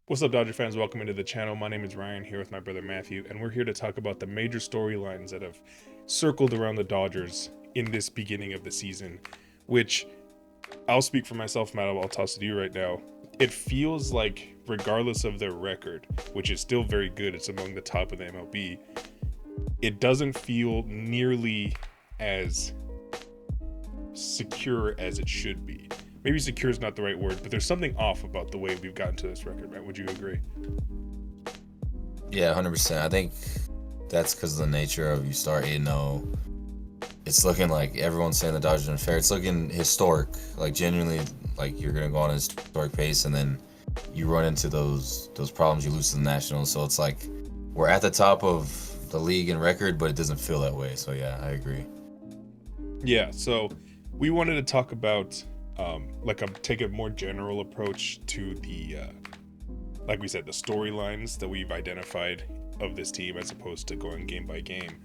What's up, Dodger fans? Welcome into the channel. My name is Ryan here with my brother Matthew, and we're here to talk about the major storylines that have circled around the Dodgers in this beginning of the season. Which I'll speak for myself, Matt. I'll toss it to you right now. It feels like, regardless of their record, which is still very good, it's among the top of the MLB, it doesn't feel nearly as secure as it should be. Maybe secure is not the right word, but there's something off about the way we've gotten to this record, Matt. Would you agree? Yeah, 100%. I think that's because of the nature of you start 8-0. It's looking like everyone's saying the Dodgers are unfair. It's looking historic, like genuinely, like you're gonna go on a historic pace, and then you run into those problems. You lose to the Nationals, so it's like we're at the top of the league in record, but it doesn't feel that way. So yeah, I agree. Yeah, so we wanted to talk about take a more general approach to the like we said, the storylines that we've identified of this team as opposed to going game by game.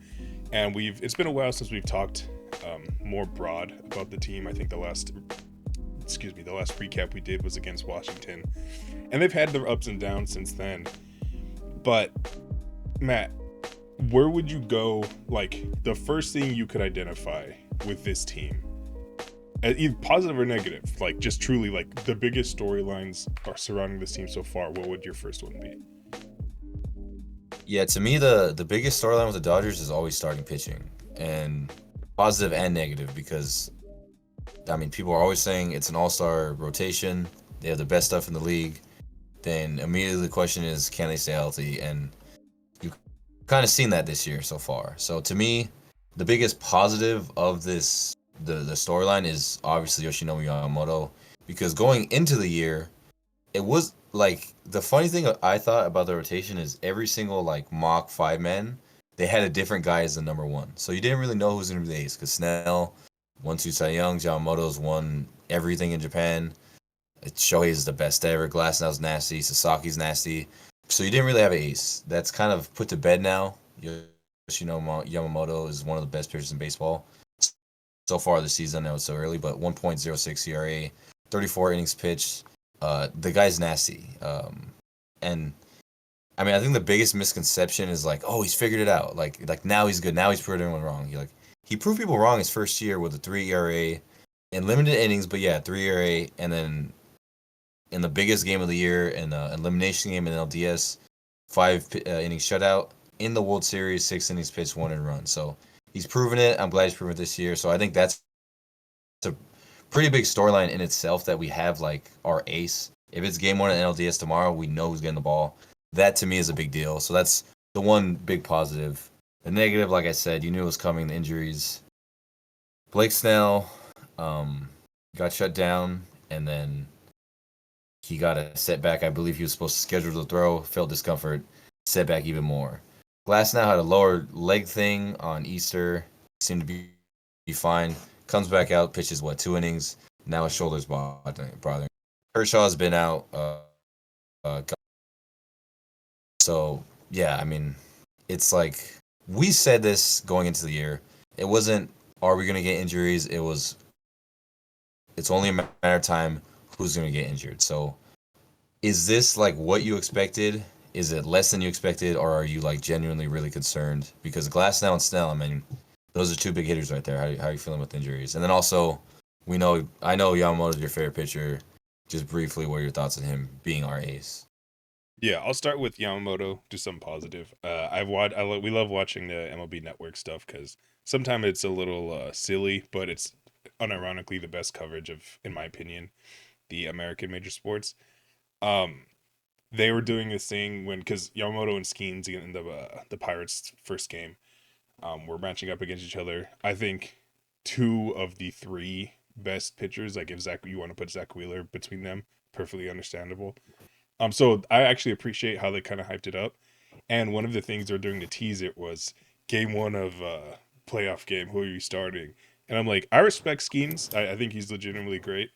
And it's been a while since we've talked more broad about the team. I think the last recap we did was against Washington, and they've had their ups and downs since then. But Matt, where would you go? Like the first thing you could identify with this team, either positive or negative, like just truly like the biggest storylines are surrounding this team so far. What would your first one be? Yeah, to me, the biggest storyline with the Dodgers is always starting pitching, and positive and negative because I mean, people are always saying it's an all-star rotation. They have the best stuff in the league. Then immediately the question is, can they stay healthy? And you kind of seen that this year so far. So to me, the biggest positive of the storyline is obviously Yoshinobu Yamamoto because going into the year, it was like the funny thing I thought about the rotation is every single like mock five man, they had a different guy as the number one. So you didn't really know who was going to be the ace because Snell won two Cy Youngs, Yamamoto's won everything in Japan. Shohei is the best ever. Glasnow's nasty. Sasaki's nasty. So you didn't really have an ace. That's kind of put to bed now. Yamamoto is one of the best pitchers in baseball so far this season. I know it's so early, but 1.06 ERA, 34 innings pitched. The guy's nasty. And I mean, I think the biggest misconception is like, oh, he's figured it out. Like now he's good. Now he's proved everyone wrong. He proved people wrong his first year with a 3 ERA in limited innings, but yeah, 3 ERA, and then in the biggest game of the year in the elimination game in LDS, five innings shutout in the World Series, 6 innings pitched, one and run. So he's proven it. I'm glad he's proven it this year. So I think that's a pretty big storyline in itself that we have like our ace. If it's game one in LDS tomorrow, we know who's getting the ball. That to me is a big deal. So that's the one big positive. The negative, like I said, you knew it was coming. The injuries. Blake Snell got shut down, and then he got a setback. I believe he was supposed to schedule the throw, felt discomfort, setback even more. Glass now had a lower leg thing on Easter, seemed to be fine. Comes back out, pitches what 2 innings. Now his shoulder's bothering. Kershaw's been out. Uh, so yeah, I mean, it's like we said this going into the year. It wasn't are we gonna get injuries? It's only a matter of time who's gonna get injured. So is this like what you expected? Is it less than you expected, or are you like genuinely really concerned? Because Glasnow and Snell, I mean, those are two big hitters right there. How are you feeling with injuries? And then also, I know Yamamoto's your favorite pitcher. Just briefly, what are your thoughts on him being our ace? Yeah, I'll start with Yamamoto. Do something positive. I've watched. We love watching the MLB Network stuff because sometimes it's a little silly, but it's unironically the best coverage of, in my opinion, the American major sports. Um, they were doing this thing when because Yamamoto and Skeens in the Pirates' first game, were matching up against each other. I think two of the three best pitchers. Like if you want to put Zach Wheeler between them, perfectly understandable. So I actually appreciate how they kind of hyped it up. And one of the things they're doing to tease it was game one of playoff game. Who are you starting? And I'm like, I respect Skeens. I think he's legitimately great.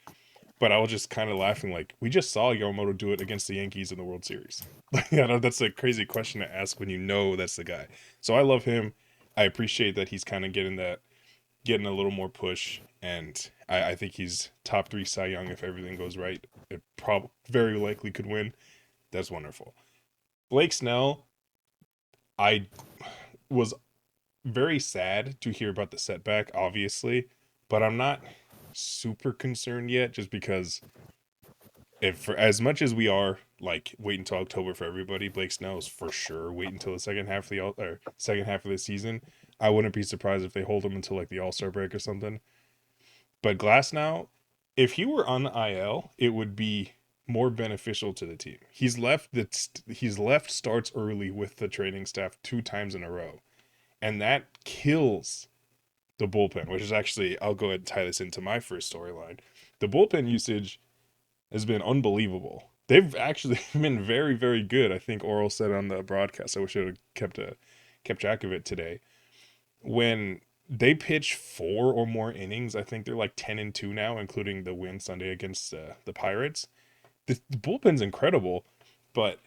But I was just kind of laughing, like we just saw Yamamoto do it against the Yankees in the World Series. Like, I know that's a crazy question to ask when you know that's the guy. So I love him. I appreciate that he's kind of getting a little more push, and I think he's top three Cy Young if everything goes right. It very likely could win. That's wonderful. Blake Snell, I was very sad to hear about the setback, obviously, but I'm not super concerned yet, just because if for as much as we are like wait until October for everybody, Blake Snell is for sure wait until the second half of the or second half of the season. I wouldn't be surprised if they hold him until like the All Star break or something. But Glass now, if he were on the IL, it would be more beneficial to the team. He's left starts early with the training staff 2 times in a row, and that kills the bullpen. Which is actually, I'll go ahead and tie this into my first storyline. The bullpen usage has been unbelievable. They've actually been very, very good. I think Oral said on the broadcast. I wish I would have kept track of it today. When they pitch 4 or more innings, I think they're like 10-2 now, including the win Sunday against the Pirates. The bullpen's incredible, but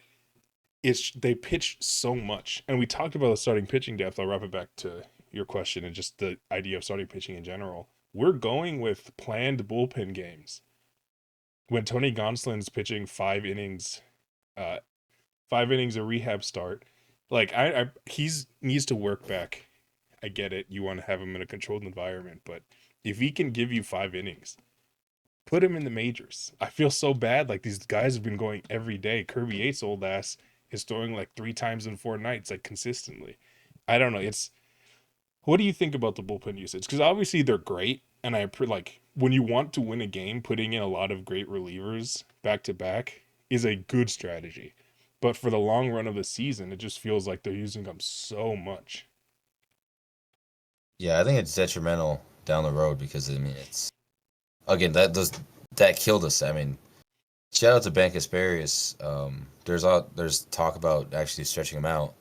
they pitch so much. And we talked about the starting pitching depth. I'll wrap it back to your question and just the idea of starting pitching in general. We're going with planned bullpen games. When Tony Gonsolin's pitching 5 innings, 5 innings a rehab start, like he's needs to work back. I get it. You want to have him in a controlled environment, but if he can give you 5 innings, put him in the majors. I feel so bad. Like these guys have been going every day. Kirby Yates' old ass is throwing like 3 times in 4 nights, like consistently. I don't know. What do you think about the bullpen usage? Because obviously they're great, and like when you want to win a game, putting in a lot of great relievers back to back is a good strategy. But for the long run of the season, it just feels like they're using them so much. Yeah, I think it's detrimental down the road because I mean it's again that killed us. I mean, shout out to Bankus Berrios. There's talk about actually stretching him out,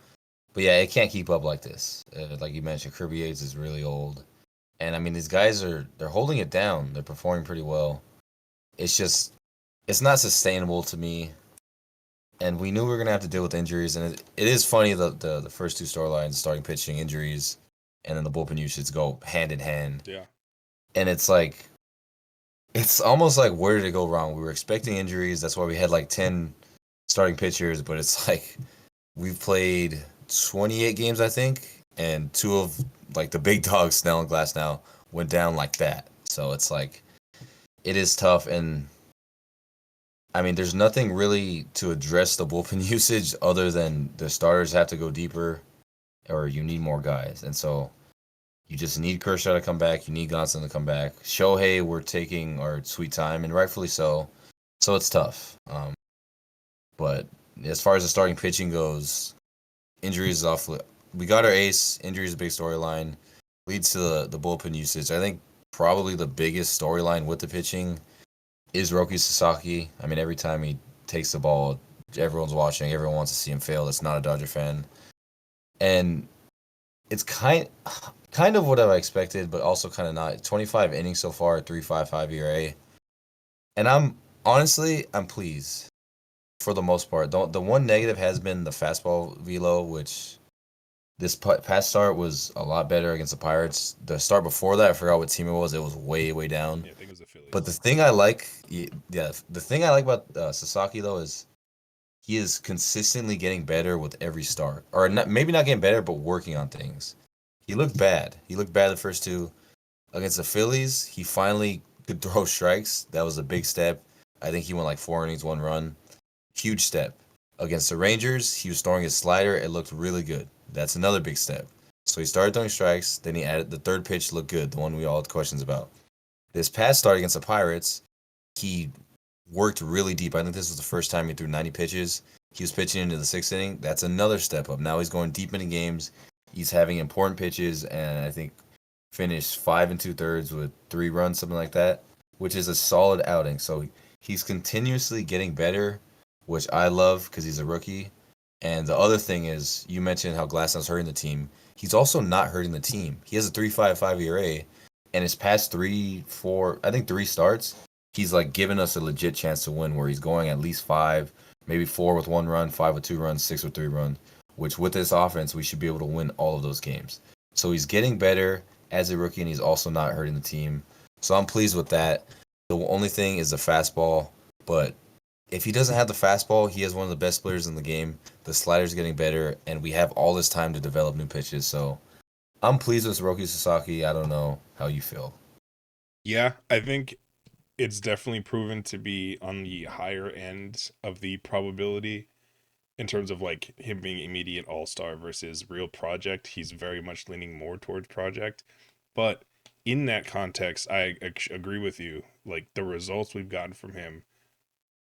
but yeah, it can't keep up like this. Like you mentioned, Kirby Yates is really old, and I mean these guys they're holding it down. They're performing pretty well. It's just it's not sustainable to me. And we knew we were gonna have to deal with injuries, and it is funny the first 2 storylines, starting pitching injuries, and then the bullpen usage go hand in hand. Yeah. And it's like it's almost like where did it go wrong? We were expecting injuries. That's why we had like 10 starting pitchers, but it's like we've played 28 games, I think, and 2 of like the big dogs, Snell and Glass now, went down like that. So it's like it is tough, and I mean, there's nothing really to address the bullpen usage other than the starters have to go deeper, or you need more guys, and so you just need Kershaw to come back. You need Gonsolin to come back. Shohei, we're taking our sweet time, and rightfully so. So it's tough. But as far as the starting pitching goes, injuries is off. We got our ace. Injuries is a big storyline. Leads to the bullpen usage. I think probably the biggest storyline with the pitching is Roki Sasaki. I mean, every time he takes the ball, everyone's watching. Everyone wants to see him fail. That's not a Dodger fan. And it's kind of what I expected, but also kind of not. 25 innings so far, 3.55 ERA, and I'm pleased for the most part. The one negative has been the fastball velo, which this past start was a lot better against the Pirates. The start before that, I forgot what team it was. It was way down. Yeah, I think it was the Phillies. But the thing I like, the thing I like about Sasaki though is he is consistently getting better with every start, or not, maybe not getting better, but working on things. He looked bad. He looked bad the first 2 against the Phillies. He finally could throw strikes. That was a big step. I think he went like 4 innings, 1 run. Huge step. Against the Rangers, he was throwing his slider. It looked really good. That's another big step. So he started throwing strikes. Then he added the third pitch looked good, the one we all had questions about. This past start against the Pirates, he worked really deep. I think this was the first time he threw 90 pitches. He was pitching into the 6th inning. That's another step up. Now he's going deep into games. He's having important pitches, and I think finished 5 2/3 with 3 runs, something like that, which is a solid outing. So he's continuously getting better, which I love because he's a rookie. And the other thing is, you mentioned how Glasnow's hurting the team. He's also not hurting the team. He has a 3.55 ERA, and his past 3 starts, he's like given us a legit chance to win, where he's going at least 5, maybe 4 with 1 run, 5 with 2 runs, 6 with 3 runs, which with this offense, we should be able to win all of those games. So he's getting better as a rookie, and he's also not hurting the team. So I'm pleased with that. The only thing is the fastball, but if he doesn't have the fastball, he has one of the best splitters in the game. The slider's getting better, and we have all this time to develop new pitches. So I'm pleased with Roki Sasaki. I don't know how you feel. Yeah, I think it's definitely proven to be on the higher end of the probability in terms of like him being immediate all-star versus real project. He's very much leaning more towards project. But in that context, I agree with you. Like the results we've gotten from him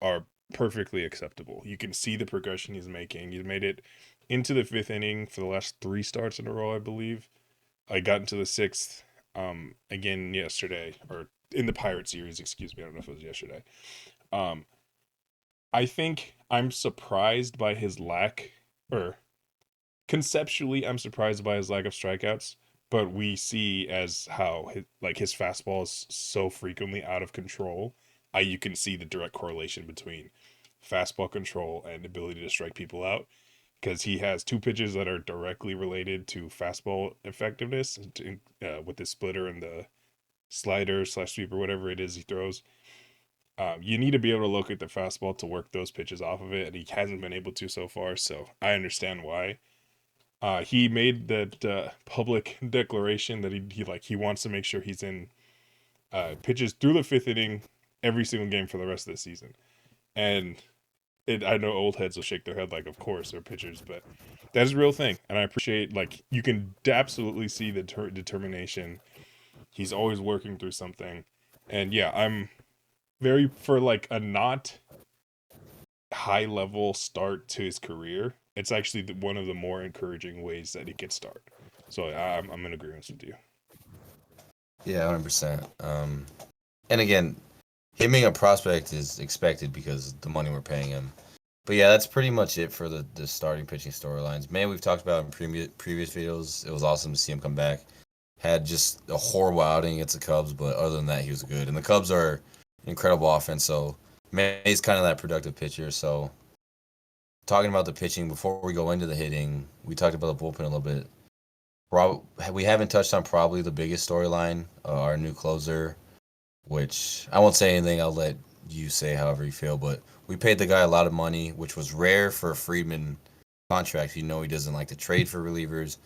are perfectly acceptable. You can see the progression he's making. He's made it into the fifth inning for the last three starts in a row, I believe. I got into the sixth again yesterday, or in the Pirate series, excuse me. I don't know if it was yesterday. Um, I think I'm surprised by his lack, or conceptually, I'm surprised by his lack of strikeouts. But we see as how his fastball is so frequently out of control. You can see the direct correlation between fastball control and ability to strike people out because he has two pitches that are directly related to fastball effectiveness with the splitter and the slider slash sweeper, whatever it is he throws. You need to be able to look at the fastball to work those pitches off of it, and he hasn't been able to so far. So I understand why. He made that public declaration that he wants to make sure he's in pitches through the fifth inning every single game for the rest of the season. And I know old heads will shake their head like, of course, they're pitchers, but that is a real thing, and I appreciate like you can absolutely see the determination. He's always working through something, and yeah, I'm very for like a not high level start to his career. It's actually one of the more encouraging ways that he could start. So I'm in agreement with you. Yeah, 100%. And again, him being a prospect is expected because the money we're paying him. But yeah, that's pretty much it for the starting pitching storylines. Man, we've talked about in previous videos. It was awesome to see him come back. Had just a horrible outing against the Cubs, but other than that, he was good. And the Cubs are an incredible offense, so May's kind of that productive pitcher. So talking about the pitching before we go into the hitting, we talked about the bullpen a little bit. We haven't touched on probably the biggest storyline, our new closer, which I won't say anything. I'll let you say however you feel. But we paid the guy a lot of money, which was rare for a Friedman contract. You know he doesn't like to trade for relievers,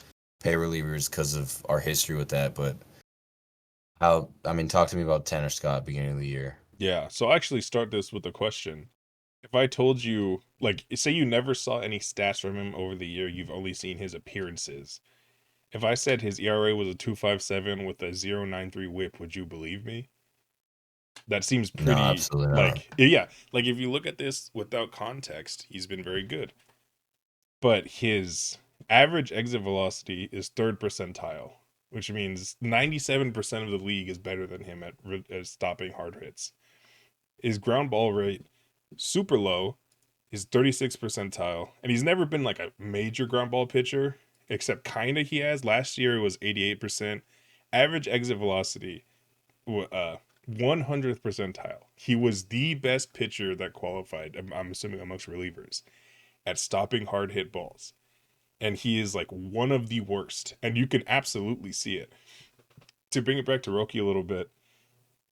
pay relievers because of our history with that. But how? I mean, talk to me about Tanner Scott beginning of the year. Yeah. So I'll actually start this with a question. If I told you, like, say you never saw any stats from him over the year, you've only seen his appearances. If I said his ERA was a 2.57 with a 0.93 WHIP, would you believe me? That seems No, pretty absolutely not. like yeah. Like if you look at this without context, he's been very good. But his average exit velocity is third percentile, which means 97% of the league is better than him at stopping hard hits. His ground ball rate super low is 36th percentile, and he's never been like a major ground ball pitcher, except kinda he has. Last year it was 88%. Average exit velocity, 100th percentile. He was the best pitcher that qualified. I'm assuming amongst relievers at stopping hard hit balls, and he is like one of the worst, and you can absolutely see it. To bring it back to Roki a little bit,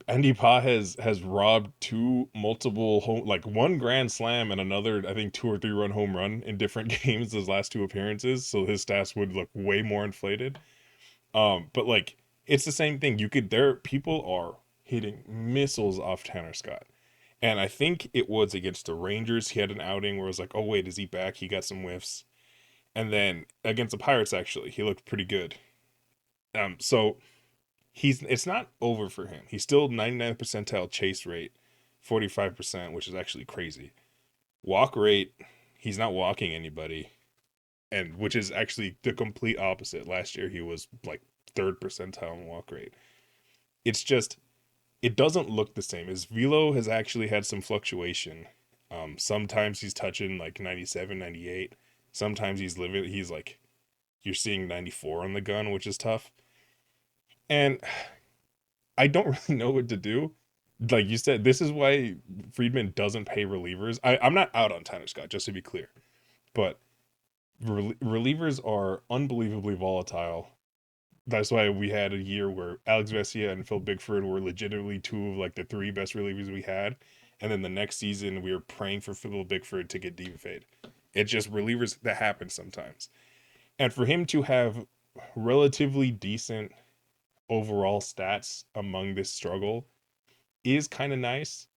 Andy Pa has robbed two multiple home, like one grand slam and another, I think 2 or 3 run home run in different games his last two appearances, so his stats would look way more inflated. But like it's the same thing. You could there people are hitting missiles off Tanner Scott. And I think it was against the Rangers. He had an outing where it was like, oh wait, is he back? He got some whiffs. And then against the Pirates, actually, he looked pretty good. So it's not over for him. He's still 99th percentile chase rate, 45%, which is actually crazy. Walk rate, he's not walking anybody, and which is actually the complete opposite. Last year he was like third percentile in walk rate. It's just it doesn't look the same. His velo has actually had some fluctuation. Sometimes he's touching like 97, 98. Sometimes he's like you're seeing 94 on the gun, which is tough. And I don't really know what to do. Like you said, this is why Friedman doesn't pay relievers. I'm not out on Tanner Scott, just to be clear, but relievers are unbelievably volatile. That's why we had a year where Alex Vesia and Phil Bickford were legitimately two of like the three best relievers we had, and then the next season we were praying for Phil Bickford to get DFA'd. It's just relievers that happen sometimes. And for him to have relatively decent overall stats among this struggle is kind of nice,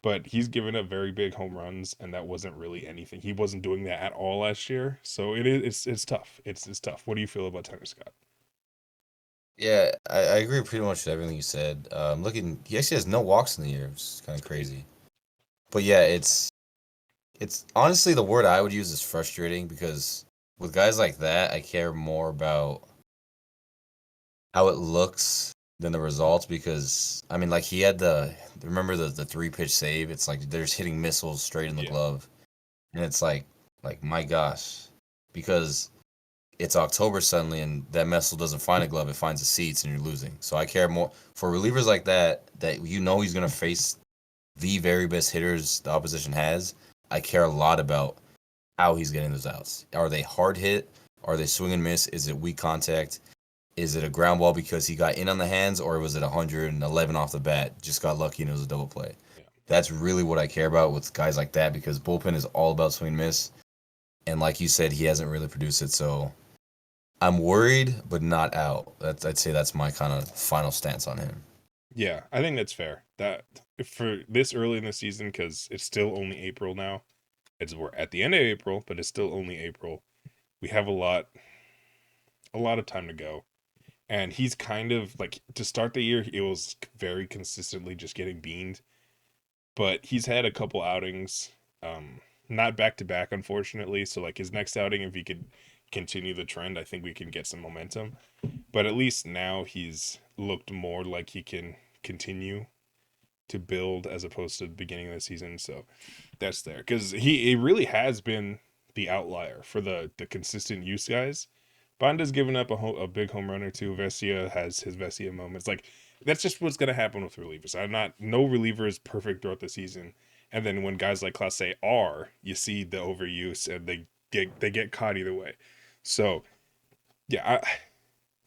but he's given up very big home runs, and that wasn't really anything. He wasn't doing that at all last year, so it's tough. It's tough. What do you feel about Tanner Scott? Yeah, I agree pretty much with everything you said. Looking, he actually has no walks in the year, which is kind of crazy. But yeah, it's honestly the word I would use is frustrating because with guys like that, I care more about how it looks than the results because I mean like he had the remember the 3 pitch save? It's like they're just hitting missiles straight in the Yeah, glove. And it's like my gosh. Because it's October suddenly and that missile doesn't find a glove, it finds the seats and you're losing. So I care more for relievers like that you know he's gonna face the very best hitters the opposition has. I care a lot about how he's getting those outs. Are they hard hit? Are they swing and miss? Is it weak contact? Is it a ground ball because he got in on the hands, or was it 111 off the bat? Just got lucky and it was a double play. yeah, That's really what I care about with guys like that because bullpen is all about swing and miss. And like you said, he hasn't really produced it. So I'm worried, but not out. I'd say that's my kind of final stance on him. yeah. I think that's fair. That for this early in the season, because it's still only April now. We're at the end of April, but it's still only April. We have a lot of time to go. And he's kind of like to start the year, it was very consistently just getting beamed. But he's had a couple outings, not back to back, unfortunately. So like his next outing, if he could continue the trend, I think we can get some momentum. But at least now he's looked more like he can continue to build as opposed to the beginning of the season. So that's there because he it really has been the outlier for the consistent use guys. Bonda's given up a big home run or two. Vesia has his Vesia moments. Like that's just what's gonna happen with relievers. I'm not no reliever is perfect throughout the season. And then when guys like Clase are, you see the overuse and they get caught either way. So yeah,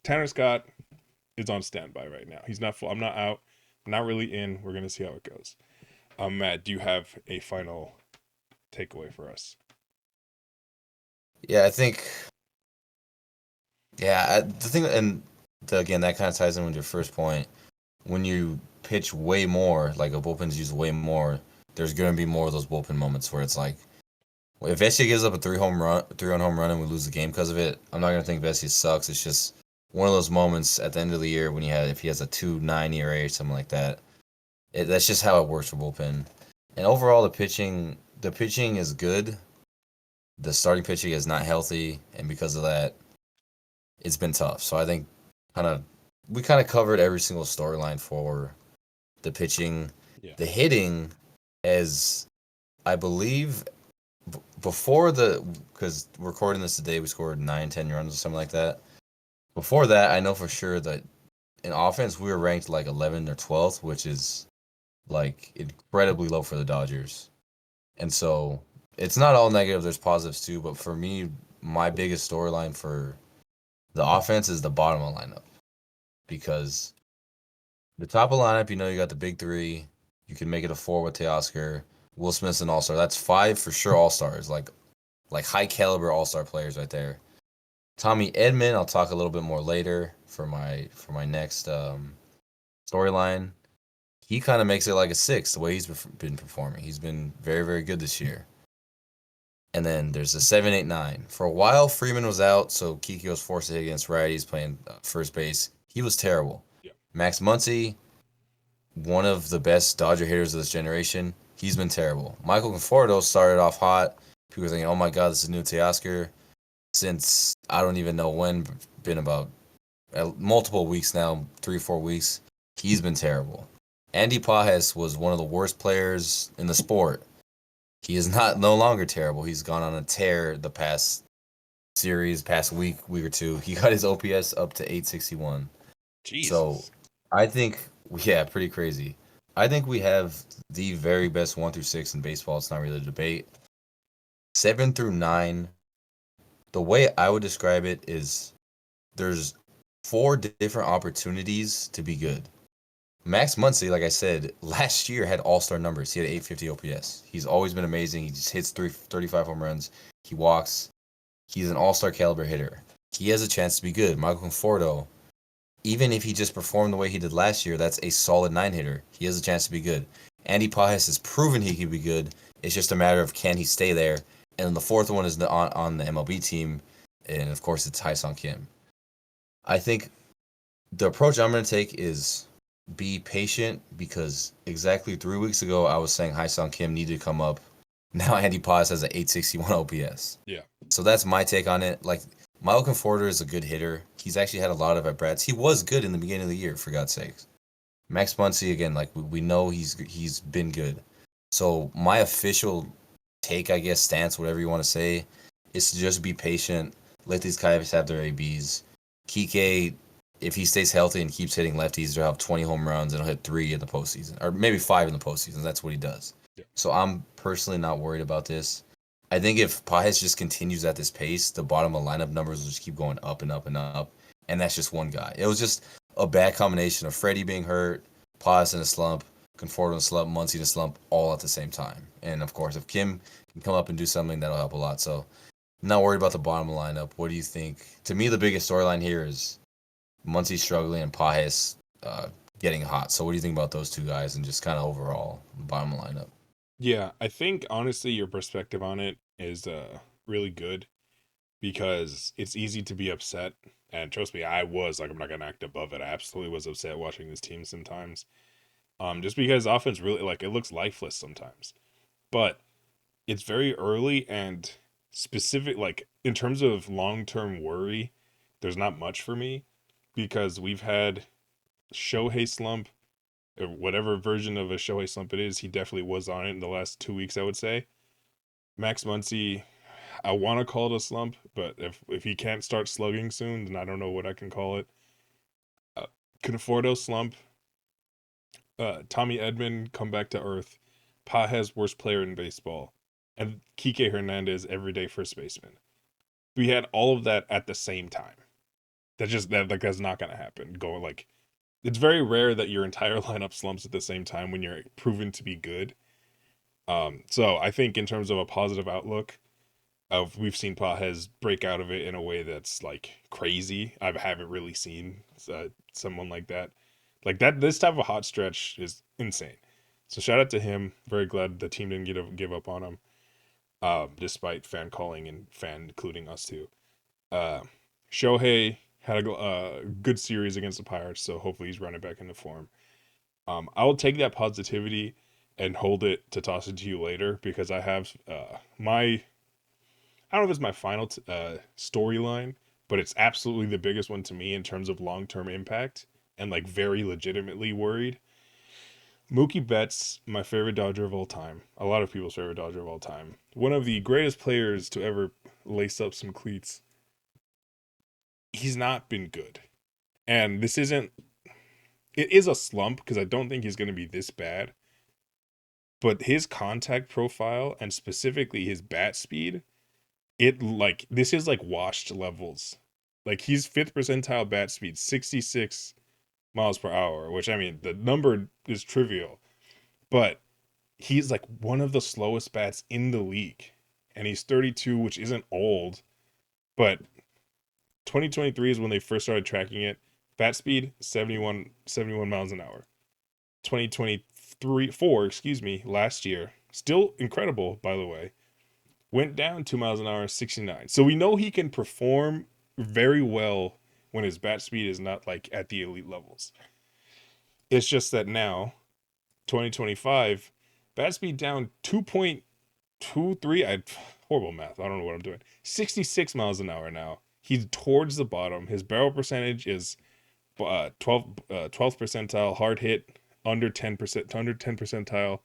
Tanner Scott is on standby right now. He's not full. I'm not out. I'm not really in. We're gonna see how it goes. Matt, do you have a final takeaway for us? Yeah, I think. Yeah, the thing, and again, that kind of ties in with your first point. When you pitch way more, like a bullpen's used way more, there's going to be more of those bullpen moments where it's like, well, if Vesia gives up a 3-run home run, and we lose the game because of it, I'm not going to think Vesia sucks. It's just one of those moments at the end of the year when if he has a 2.9 ERA or something like that. That's just how it works for bullpen. And overall, the pitching is good. The starting pitching is not healthy, and because of that, it's been tough. So I think kind of we kind of covered every single storyline for the pitching. Yeah. The hitting, as I believe before because recording this today, we scored 9, 10 runs or something like that. Before that, I know for sure that in offense we were ranked like 11th or 12th, which is like incredibly low for the Dodgers. And so it's not all negative. There's positives too, but for me, my biggest storyline for the offense is the bottom of the lineup because the top of the lineup, you got the big three. You can make it a four with Teoscar. Will Smith's an all-star. That's 5 for sure all-stars, like high caliber all-star players right there. Tommy Edman, I'll talk a little bit more later for my next storyline. He kind of makes it like a 6 the way he's been performing. He's been very, very good this year. And then there's a 7, 8, 9. For a while, Freeman was out, so Kiki was forced to hit against righties playing first base. He was terrible. Yeah. Max Muncy, one of the best Dodger hitters of this generation, he's been terrible. Michael Conforto started off hot. People were thinking, oh my God, this is new Teoscar. Since I don't even know when, been about multiple weeks now, 3-4 weeks, he's been terrible. Andy Pages was one of the worst players in the sport. He is no longer terrible. He's gone on a tear the past week or two. He got his OPS up to 861. Jesus. So I think, yeah, pretty crazy. I think we have the very best 1 through 6 in baseball. It's not really a debate. 7 through 9, the way I would describe it is there's 4 different opportunities to be good. Max Muncy, like I said, last year had all-star numbers. He had 850 OPS. He's always been amazing. He just hits 35 home runs. He walks. He's an all-star caliber hitter. He has a chance to be good. Michael Conforto, even if he just performed the way he did last year, that's a solid nine hitter. He has a chance to be good. Andy Pajes has proven he can be good. It's just a matter of can he stay there. And then the fourth one is on the MLB team, and of course it's Ha-Seong Kim. I think the approach I'm going to take is be patient because exactly 3 weeks ago I was saying Ha-Seong Kim needed to come up. Now Andy Paz has an 861 OPS. Yeah. So that's my take on it. Like Michael Conforto is a good hitter. He's actually had a lot of at bats. He was good in the beginning of the year, for God's sakes. Max Muncy again, like we know he's been good. So my official take, I guess, stance, whatever you want to say, is to just be patient. Let these guys have their ABs. Kike, if he stays healthy and keeps hitting lefties, he'll have 20 home runs and he'll hit 3 in the postseason, or maybe 5 in the postseason. That's what he does. Yeah. So I'm personally not worried about this. I think if Pajes just continues at this pace, the bottom of lineup numbers will just keep going up and up and up. And that's just one guy. It was just a bad combination of Freddie being hurt, Pajes in a slump, Conforto in a slump, Muncy in a slump, all at the same time. And of course, if Kim can come up and do something, that'll help a lot. So I'm not worried about the bottom of the lineup. What do you think? To me, the biggest storyline here is Muncy struggling and Pajes getting hot. So what do you think about those two guys and just kind of overall bottom of the lineup? Yeah, I think honestly your perspective on it is really good because it's easy to be upset. And trust me, I was like, I'm not gonna act above it. I absolutely was upset watching this team sometimes. Just because offense really like it looks lifeless sometimes. But it's very early and specific like in terms of long-term worry, there's not much for me because we've had Shohei slump or whatever version of a Shohei slump it is, he definitely was on it in the last 2 weeks, I would say. Max Muncy, I want to call it a slump, but if he can't start slugging soon, then I don't know what I can call it. Uh, Conforto slump, Tommy Edman come back to earth, Pajes worst player in baseball, and Kike Hernandez everyday first baseman. We had all of that at the same time. That's not gonna happen. Going like it's very rare that your entire lineup slumps at the same time when you're proven to be good. So I think in terms of a positive outlook, we've seen Pajes break out of it in a way that's like crazy. I haven't really seen someone like that. Like that, this type of hot stretch is insane. So shout out to him. Very glad the team didn't give up on him, despite fan calling and fan including us too. Uh, Shohei had a good series against the Pirates, so hopefully he's running back into form. I will take that positivity and hold it to toss it to you later because I have my I don't know if it's my final storyline, but it's absolutely the biggest one to me in terms of long term impact and like very legitimately worried. Mookie Betts, my favorite Dodger of all time, a lot of people's favorite Dodger of all time, one of the greatest players to ever lace up some cleats. He's not been good. And this isn't, it is a slump because I don't think he's going to be this bad. But his contact profile and specifically his bat speed, it like, this is like washed levels. Like he's fifth percentile bat speed, 66 miles per hour, which I mean, the number is trivial, but he's like one of the slowest bats in the league. And he's 32, which isn't old, but 2023 is when they first started tracking it. Bat speed 71 miles an hour. 2023 4, excuse me, last year, still incredible by the way, went down 2 miles an hour, 69. So we know he can perform very well when his bat speed is not like at the elite levels. It's just that now 2025 bat speed down 2.23. I horrible math. I don't know what I'm doing. 66 miles an hour now. He's towards the bottom. His barrel percentage is 12th percentile. Hard hit under 10%, under 10 percentile.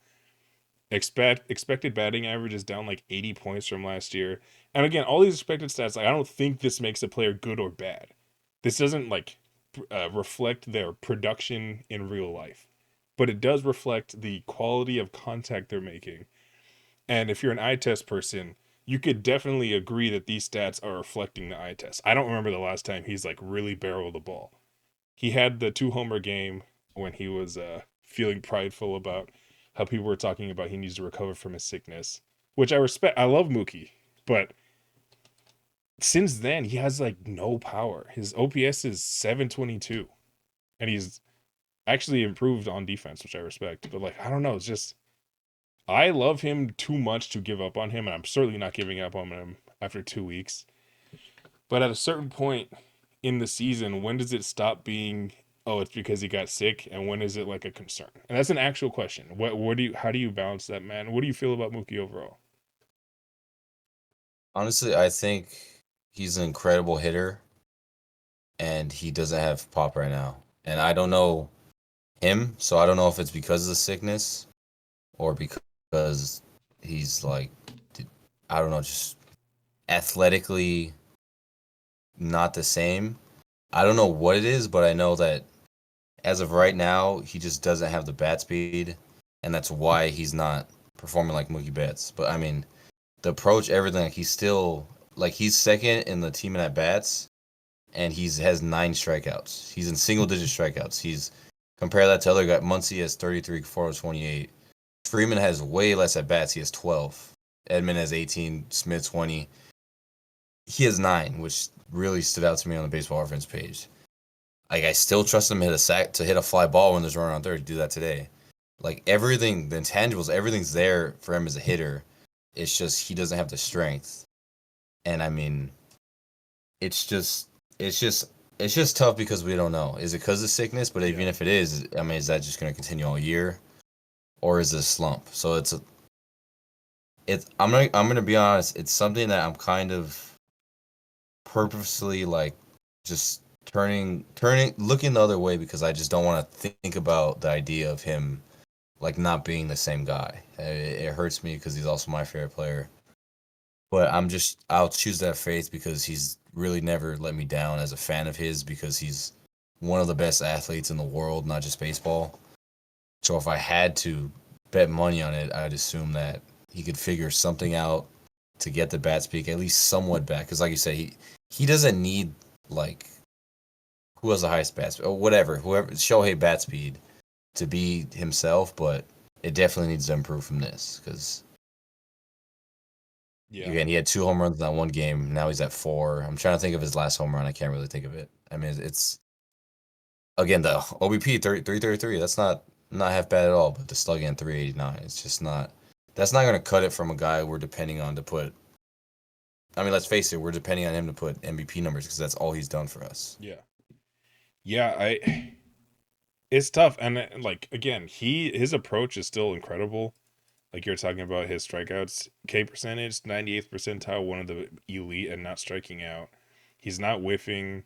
Expected batting average is down like 80 points from last year. And again, all these expected stats, like I don't think this makes a player good or bad. This doesn't like reflect their production in real life, but it does reflect the quality of contact they're making. And if you're an eye test person, you could definitely agree that these stats are reflecting the eye test. I don't remember the last time he's like really barreled the ball. He had the 2 homer game when he was feeling prideful about how people were talking about he needs to recover from his sickness, which I respect. I love Mookie, but since then he has like no power. His OPS is 722, and he's actually improved on defense, which I respect. But like I don't know, it's just I love him too much to give up on him, and I'm certainly not giving up on him after 2 weeks. But at a certain point in the season, when does it stop being, oh, it's because he got sick, and when is it like a concern? And that's an actual question. What do you how do you balance that, man? What do you feel about Mookie overall? Honestly, I think he's an incredible hitter, and he doesn't have pop right now. And I don't know him, so I don't know if it's because of the sickness or because he's like, I don't know, just athletically not the same. I don't know what it is, but I know that as of right now, he just doesn't have the bat speed, and that's why he's not performing like Mookie Betts. But I mean, the approach, everything, like, he's still like he's second in the team in at bats, and he's has 9 strikeouts. He's in single digit strikeouts. He's compare that to other guy. Muncy has 33, 428. Freeman has way less at bats. He has 12. Edman has 18. Smith 20. He has 9, which really stood out to me on the baseball reference page. Like, I still trust him to hit a sack, to hit a fly ball when there's a runner on third. Do that today. Like, everything, the intangibles, everything's there for him as a hitter. It's just he doesn't have the strength. And I mean, it's just it's just it's just tough because we don't know. Is it because of sickness? But even Yeah. if it is, I mean, is that just going to continue all year, or is it a slump? So it's I'm gonna be honest. It's something that I'm kind of purposely like just turning looking the other way because I just don't want to think about the idea of him like not being the same guy. It hurts me because he's also my favorite player. But I'll choose that faith because he's really never let me down as a fan of his because he's one of the best athletes in the world, not just baseball. So if I had to bet money on it, I'd assume that he could figure something out to get the bat speed at least somewhat back. Because like you said, he doesn't need like who has the highest bat speed or whatever, whoever Shohei bat speed to be himself, but it definitely needs to improve from this because Yeah. again, he had 2 home runs in that one game. Now he's at 4. I'm trying to think of his last home run. I can't really think of it. I mean, it's again the OBP 333. That's not half bad at all. But the slugging 389. It's just not. That's not going to cut it from a guy we're depending on to put. I mean, let's face it. We're depending on him to put MVP numbers because that's all he's done for us. Yeah. Yeah, I it's tough, and like again, his approach is still incredible. Like you're talking about his strikeouts, K percentage, 98th percentile, one of the elite and not striking out. He's not whiffing.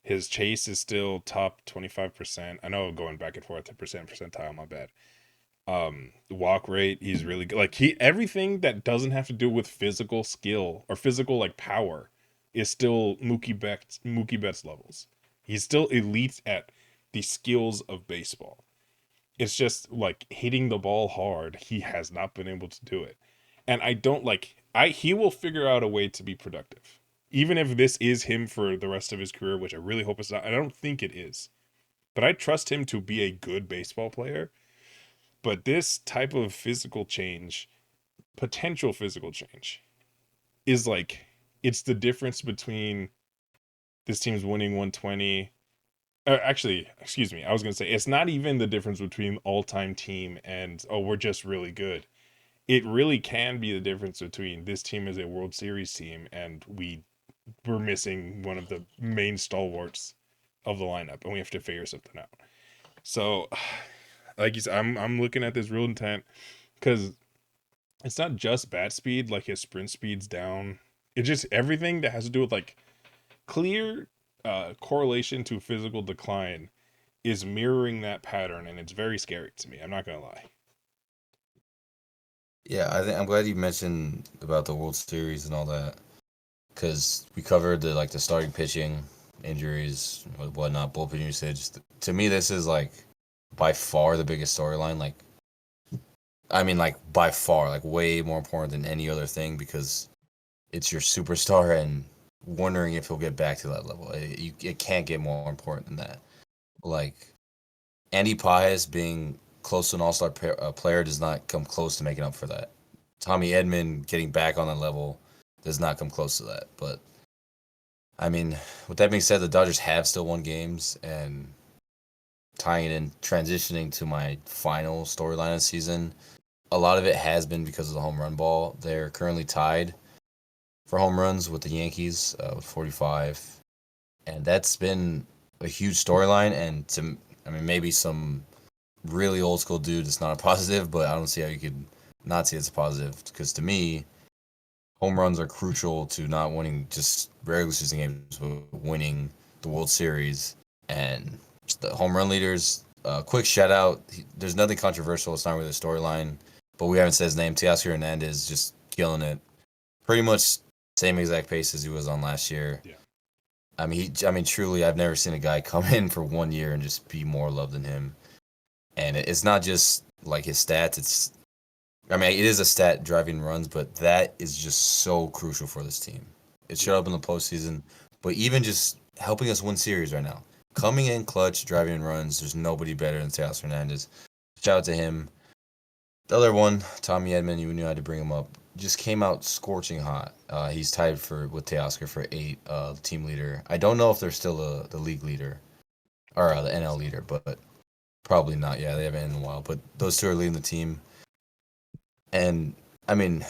His chase is still top 25%. I know going back and forth to percentile, my bad. Walk rate, he's really good. Like he everything that doesn't have to do with physical skill or physical like power is still Mookie Betts levels. He's still elite at the skills of baseball. It's just like hitting the ball hard. He has not been able to do it. And I don't like I he will figure out a way to be productive. Even if this is him for the rest of his career, which I really hope it's not. I don't think it is. But I trust him to be a good baseball player. But this type of physical change, potential physical change, is like it's the difference between this team's winning 120. Actually, excuse me. I was gonna say it's not even the difference between all-time team and oh we're just really good. It really can be the difference between this team is a World Series team and we're missing one of the main stalwarts of the lineup and we have to figure something out. So, like you said, I'm looking at this real intent because it's not just bat speed. Like his sprint speed's down. It's just everything that has to do with like clear correlation to physical decline is mirroring that pattern, and it's very scary to me. I'm not gonna lie. Yeah, I'm glad you mentioned about the World Series and all that because we covered the starting pitching injuries, whatnot, bullpen usage. To me, this is like by far the biggest storyline. Like, I mean, like by far, like way more important than any other thing because it's your superstar and wondering if he'll get back to that level. It can't get more important than that. Like, Andy Pajes being close to an all-star player does not come close to making up for that. Tommy Edman getting back on that level does not come close to that. But I mean, with that being said, the Dodgers have still won games, and tying it in, transitioning to my final storyline of the season, a lot of it has been because of the home run ball. They're currently tied for home runs with the Yankees with 45, and that's been a huge storyline. And I mean, maybe some really old school dude, it's not a positive, but I don't see how you could not see it's a positive. Because to me, home runs are crucial to not winning just regular season games, but winning the World Series. And the home run leaders, quick shout out. There's nothing controversial. It's not really a storyline, but we haven't said his name. Teoscar Hernandez just killing it. Pretty much same exact pace as he was on last year. Yeah. I mean, truly, I've never seen a guy come in for 1 year and just be more loved than him. And it's not just like his stats. I mean, it is a stat driving runs, but that is just so crucial for this team. It showed up in the postseason, but even just helping us win series right now, coming in clutch, driving in runs. There's nobody better than Teoscar Hernandez. Shout out to him. The other one, Tommy Edman, you knew I had to bring him up. Just came out scorching hot. He's tied with Teoscar for 8, team leader. I don't know if they're still the league leader or the NL leader, but probably not. Yeah, they haven't in a while. But those two are leading the team. And I mean,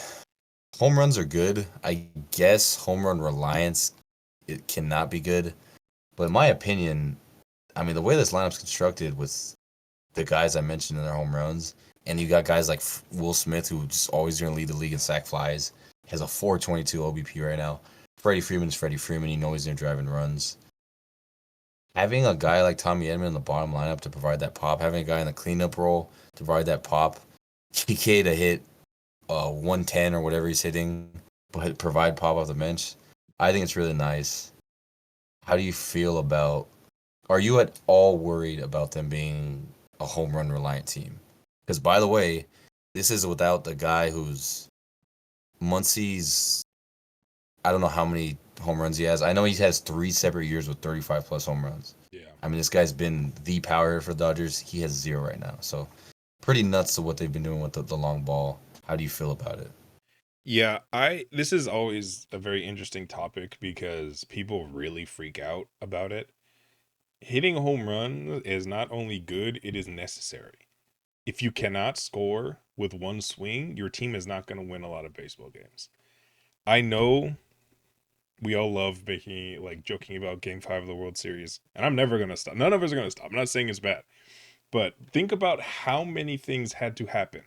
home runs are good. I guess home run reliance it cannot be good. But in my opinion, I mean the way this lineup's constructed with the guys I mentioned in their home runs, and you got guys like Will Smith who just always going to lead the league in sac flies. He has a 422 OBP right now. Freddie Freeman's Freddie Freeman. You know he's going to drive in runs. Having a guy like Tommy Edman in the bottom lineup to provide that pop, having a guy in the cleanup role to provide that pop, PK to hit 110 or whatever he's hitting, but provide pop off the bench. I think it's really nice. How do you feel about? Are you at all worried about them being a home run reliant team? Because by the way, this is without the guy who's Muncy's. I don't know how many home runs he has. I know he has 3 separate years with 35 plus home runs. Yeah. I mean, this guy's been the power hitter for the Dodgers. He has 0 right now. So pretty nuts to what they've been doing with the long ball. How do you feel about it? Yeah, this is always a very interesting topic because people really freak out about it. Hitting a home run is not only good, it is necessary. If you cannot score with one swing, your team is not going to win a lot of baseball games. I know we all love making like joking about game 5 of the World Series, and I'm never going to stop. None of us are going to stop. I'm not saying it's bad. But think about how many things had to happen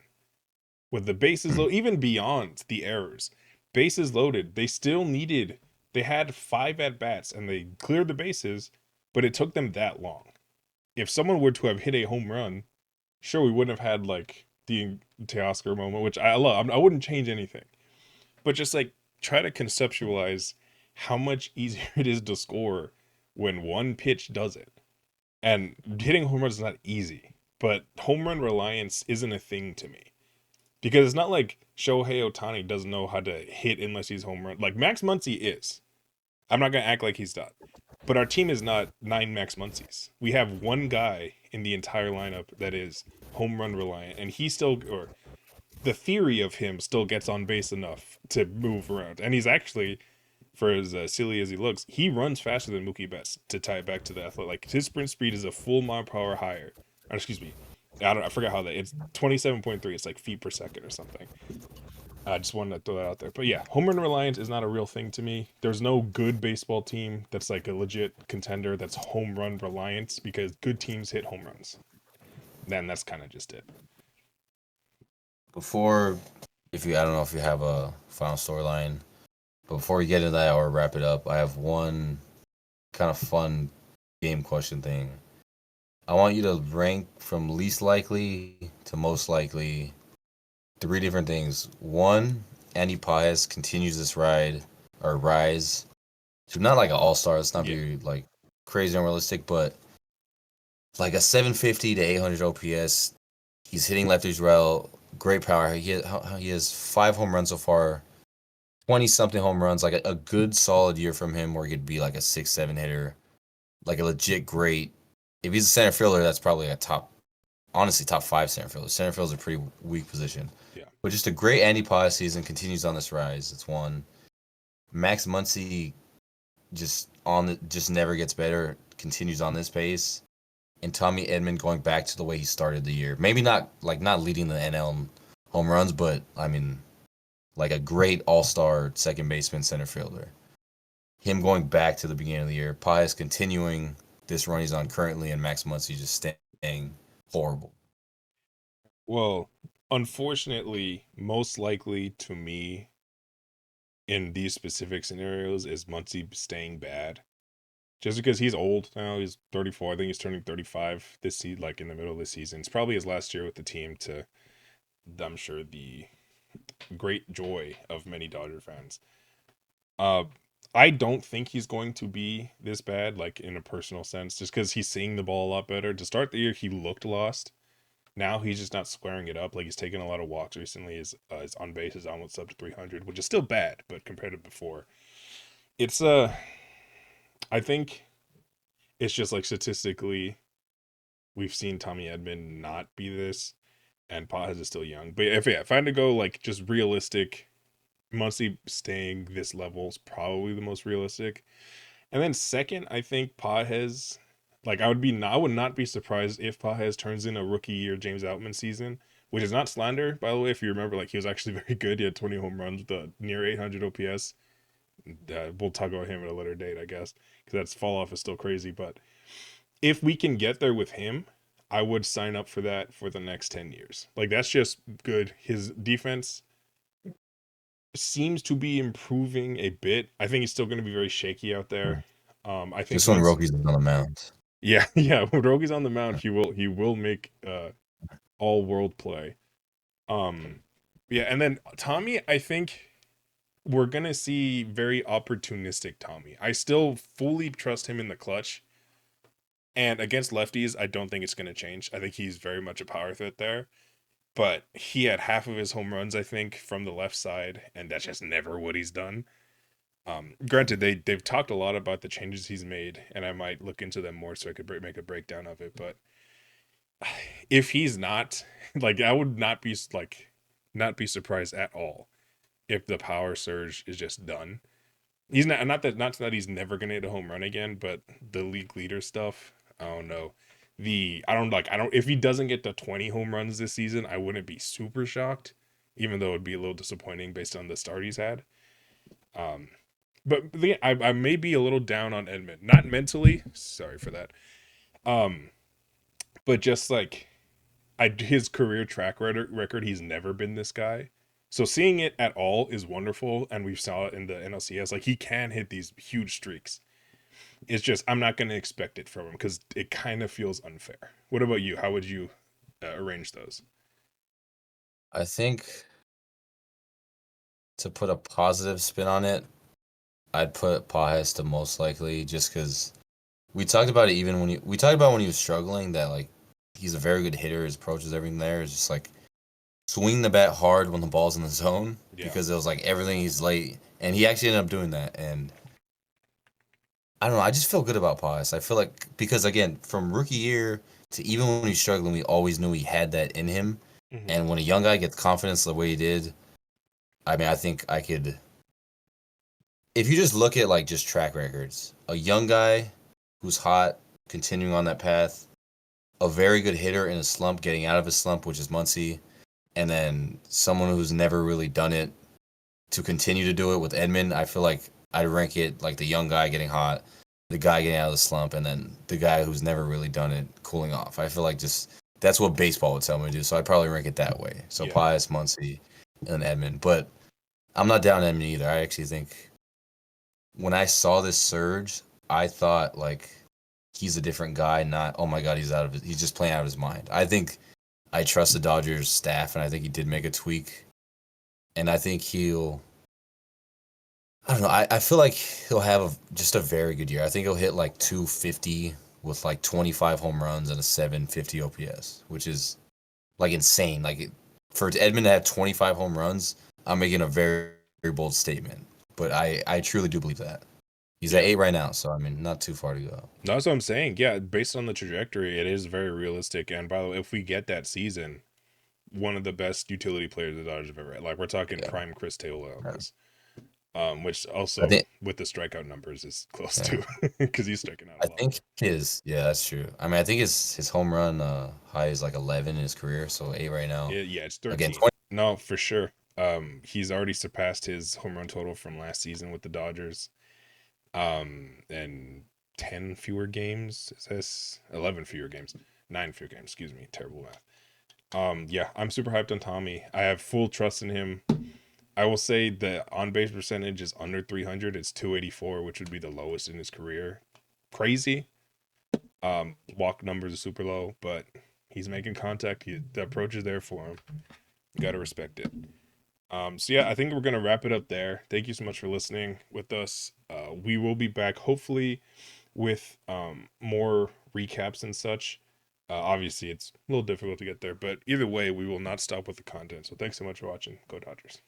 with the bases loaded, even beyond the errors. Bases loaded, they had 5 at bats and they cleared the bases, but it took them that long. If someone were to have hit a home run, sure, we wouldn't have had like the Teoscar moment, which I love. I wouldn't change anything, but just like try to conceptualize how much easier it is to score when one pitch does it. And hitting home runs is not easy, but home run reliance isn't a thing to me. Because it's not like Shohei Ohtani doesn't know how to hit unless he's home run. Like Max Muncy is. I'm not going to act like he's not. But our team is not 9 Max Muncies. We have one guy in the entire lineup that is home run reliant. And he still, or the theory of him still gets on base enough to move around. And he's actually, for as silly as he looks, he runs faster than Mookie Betts, to tie it back to the athletic. Like his sprint speed is a full mile per hour higher. Or, excuse me. I forgot how it's 27.3. It's like feet per second or something. I just wanted to throw that out there. But yeah, home run reliance is not a real thing to me. There's no good baseball team that's like a legit contender that's home run reliant because good teams hit home runs. Then that's kind of just it. Before, I don't know if you have a final storyline, but before we get into that or wrap it up, I have one kind of fun game question thing. I want you to rank from least likely to most likely 3 different things. 1, Andy Pajes continues this rise to not like an all-star. Let's not be like crazy unrealistic, but like a 750 to 800 OPS. He's hitting lefties well. Great power. He has 5 home runs so far. 20-something home runs. Like a good solid year from him where he could be like a 6-7 hitter. Like a legit great if he's a center fielder, that's probably honestly, top five center fielder. Center field is a pretty weak position. Yeah. But just a great Andy Paz season, continues on this rise. It's one. Max Muncy just never gets better, continues on this pace. And Tommy Edman going back to the way he started the year. Maybe not leading the NL in home runs, but I mean, like a great all-star second baseman, center fielder. Him going back to the beginning of the year. Paz continuing this run he's on currently, and Max Muncy just staying horrible. Well, unfortunately, most likely to me in these specific scenarios is Muncy staying bad. Just because he's old now, he's 34. I think he's turning 35 this season, like in the middle of the season. It's probably his last year with the team to, I'm sure, the great joy of many Dodger fans. I don't think he's going to be this bad, like in a personal sense, just because he's seeing the ball a lot better. To start the year, he looked lost. Now he's just not squaring it up. Like he's taken a lot of walks recently. His on base is almost up to 300, which is still bad, but compared to before, it's I think it's just like statistically, we've seen Tommy Edman not be this, and Paz is still young. But if I had to go like just realistic, Muncy staying this level is probably the most realistic. And then second, I think Pages, like I would not be surprised if Pages turns in a rookie year James Outman season, which is not slander, by the way. If you remember, like he was actually very good. He had 20 home runs with a near 800 OPS. We'll talk about him at a later date, I guess, because that's fall off is still crazy. But if we can get there with him, I would sign up for that for the next 10 years. Like that's just good. His defense seems to be improving a bit. I think he's still going to be very shaky out there. I think just when Rocky's on the mound. Yeah, when Rocky's on the mound, he will make all world play. Yeah, and then Tommy, I think we're gonna see very opportunistic Tommy. I still fully trust him in the clutch. And against lefties, I don't think it's gonna change. I think he's very much a power threat there. But he had half of his home runs, I think, from the left side, and that's just never what he's done. Granted, they've talked a lot about the changes he's made, and I might look into them more so I could make a breakdown of it. But if he's not, like, I would not be surprised at all if the power surge is just done. He's not that he's never gonna hit a home run again, but the league leader stuff, I don't know. If he doesn't get to 20 home runs this season, I wouldn't be super shocked, even though it'd be a little disappointing based on the start he's had. But I may be a little down on Edman, not mentally, sorry for that. But just like his career track record, he's never been this guy. So seeing it at all is wonderful, and we saw it in the NLCS. Like he can hit these huge streaks. It's just I'm not going to expect it from him because it kind of feels unfair. What about you? How would you arrange those? I think to put a positive spin on it, I'd put Pages to most likely, just because we talked about it even when when he was struggling, that like he's a very good hitter. His approach is everything there. It's just like swing the bat hard when the ball's in the zone, because it was like everything he's late, and he actually ended up doing that. And I don't know, I just feel good about Pages. I feel like, because again, from rookie year to even when he's struggling, we always knew he had that in him. Mm-hmm. And when a young guy gets confidence the way he did, I mean, I think I could, if you just look at like just track records, a young guy who's hot, continuing on that path, a very good hitter in a slump, getting out of his slump, which is Muncy, and then someone who's never really done it to continue to do it with Edman, I feel like I'd rank it like the young guy getting hot, the guy getting out of the slump, and then the guy who's never really done it cooling off. I feel like just that's what baseball would tell me to do, so I'd probably rank it that way. So Pages, Muncy, and Edman. But I'm not down Edman either. I actually think when I saw this surge, I thought like he's a different guy, not, oh my God, he's just playing out of his mind. I think I trust the Dodgers staff, and I think he did make a tweak. And I think I don't know, I feel like he'll have just a very good year. I think he'll hit like 250 with like 25 home runs and a 750 OPS, which is like insane. Like for Edman to have 25 home runs, I'm making a very, very bold statement. But I truly do believe that. He's at Yeah. 8 right now, so I mean, not too far to go. That's what I'm saying. Yeah, based on the trajectory, it is very realistic. And by the way, if we get that season, one of the best utility players the Dodgers have ever had. Like we're talking Yeah. prime Chris Taylor on Yeah. this. Which I also think with the strikeout numbers is close yeah. to because he's striking out I a lot. think his yeah, that's true. I mean, I think his home run high is like 11 in his career, so 8 right now. Yeah, it's Again, 13. 20. No, for sure. He's already surpassed his home run total from last season with the Dodgers. And 10 fewer games. Is this 11 fewer games? 9 fewer games. Excuse me. Terrible math. Yeah, I'm super hyped on Tommy. I have full trust in him. I will say the on base percentage is under 300. It's 284, which would be the lowest in his career. Crazy. Walk numbers are super low, but he's making contact. The approach is there for him. You got to respect it. So yeah, I think we're gonna wrap it up there. Thank you so much for listening with us. We will be back hopefully with more recaps and such. Obviously, it's a little difficult to get there, but either way, we will not stop with the content. So thanks so much for watching. Go Dodgers.